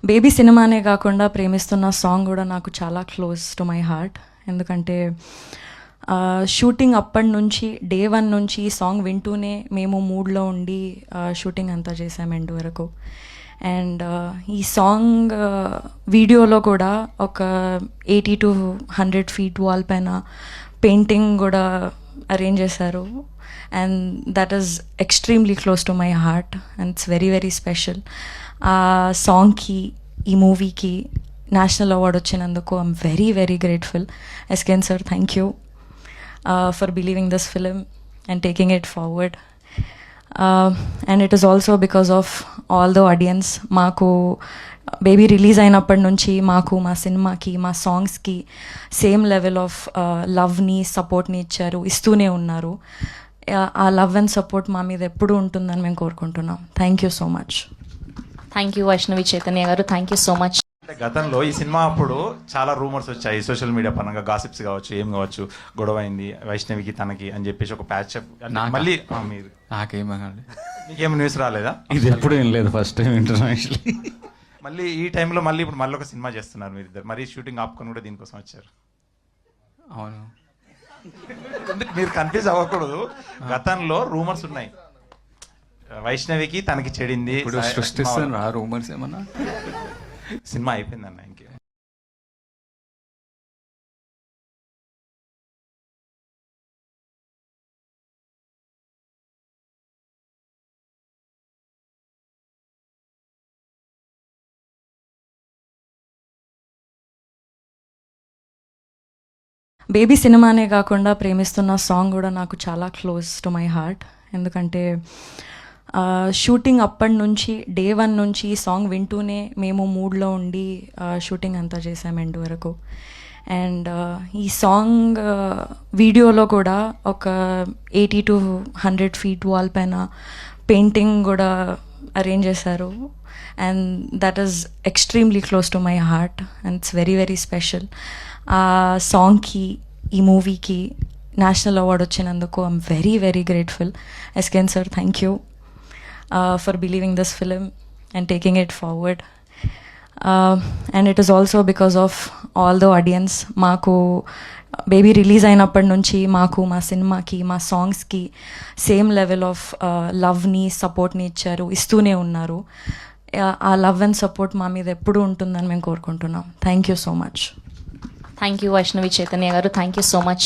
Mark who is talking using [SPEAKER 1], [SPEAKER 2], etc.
[SPEAKER 1] Baby సినిమానే కాకుండా ప్రేమిస్తున్న సాంగ్ కూడా నాకు చాలా క్లోజ్ టు మై హార్ట్. ఎందుకంటే షూటింగ్ అప్పటి నుంచి డే 1 నుంచి ఈ సాంగ్ వింటూనే మేము మూడ్లో ఉండి షూటింగ్ అంతా చేసాం ఎండ్ వరకు. అండ్ ఈ సాంగ్ వీడియోలో కూడా ఒక 80 to 100 feet వాల్ పైన పెయింటింగ్ కూడా అరేంజ్ చేశారు. And that is extremely close to my heart and it's very very special. ఆ సాంగ్కి, ఈ మూవీకి నేషనల్ అవార్డ్ వచ్చినందుకు I'm very very grateful. SKN sir, thank you for believing this film and taking it forward. And it is also because of all the audience. మాకు Baby release అయినప్పటి నుంచి మాకు, మా సినిమాకి, మా సాంగ్స్కి సేమ్ లెవెల్ ఆఫ్ లవ్ని, సపోర్ట్ని ఇస్తూనే ఉన్నారు. ఆ లవ్ అండ్ సపోర్ట్ మా మీద ఎప్పుడూ ఉంటుందని మేము కోరుకుంటున్నాం. Thank you so much.
[SPEAKER 2] Thank you Vaishnavi Chaitanya గారు, థ్యాంక్ యూ సో మచ్.
[SPEAKER 3] అంటే గతంలో ఈ సినిమా అప్పుడు చాలా రూమర్స్ వచ్చాయి, సోషల్ మీడియా పరంగా గాసిప్స్ కావచ్చు, ఏం కావచ్చు, గొడవ అయింది వైష్ణవికి తనకి అని చెప్పేసి ఒక ప్యాచ్ మళ్ళీ మీరు మీకేం న్యూస్ రాలేదా?
[SPEAKER 4] ఇది ఎప్పుడు ఏం లేదు, ఫస్ట్ టైం ఇంటర్నేషనల్.
[SPEAKER 3] మళ్ళీ ఈ టైంలో ఇప్పుడు మళ్ళీ ఒక సినిమా చేస్తున్నారు మీరు ఇద్దరు, మరీ షూటింగ్ ఆపుకొని కూడా దీనికోసం వచ్చారు.
[SPEAKER 4] అవును,
[SPEAKER 3] మీరు కన్ఫ్యూజ్ అవ్వకూడదు. గతంలో రూమర్స్ ఉన్నాయి, వైష్ణవికి తనకి చెడింది.
[SPEAKER 4] ఇప్పుడు సృష్టిస్తున్నా రూమర్స్ ఏమన్నా?
[SPEAKER 3] సినిమా అయిపోయిందన్న ఇంకే.
[SPEAKER 1] బేబీ సినిమానే కాకుండా ప్రేమిస్తున్న సాంగ్ కూడా నాకు చాలా క్లోజ్ టు మై హార్ట్. ఎందుకంటే షూటింగ్ అప్పటి నుంచి డే 1 నుంచి ఈ సాంగ్ వింటూనే మేము మూడ్లో ఉండి షూటింగ్ అంతా చేసాం ఎండ్ వరకు. అండ్ ఈ సాంగ్ వీడియోలో కూడా ఒక 80 to 100 feet వాల్ పైన పెయింటింగ్ కూడా అరేంజ్ చేశారు. And that is extremely close to my heart and it's very very special. ఆ సాంగ్కి, ఈ మూవీకి నేషనల్ అవార్డ్ వచ్చినందుకు I'm very very grateful. SKN sir, thank you for believing this film and taking it forward. And it is also because of all the audience. మాకు Baby release అయినప్పటి నుంచి మాకు, మా సినిమాకి, మా సాంగ్స్కి సేమ్ లెవెల్ ఆఫ్ లవ్ని, సపోర్ట్ని ఇస్తూనే ఉన్నారు. ఆ లవ్ అండ్ సపోర్ట్ మా మీద ఎప్పుడూ ఉంటుందని మేము కోరుకుంటున్నాం. Thank you so much.
[SPEAKER 2] Thank you Vaishnavi Chaitanya గారు, థ్యాంక్ యూ సో మచ్.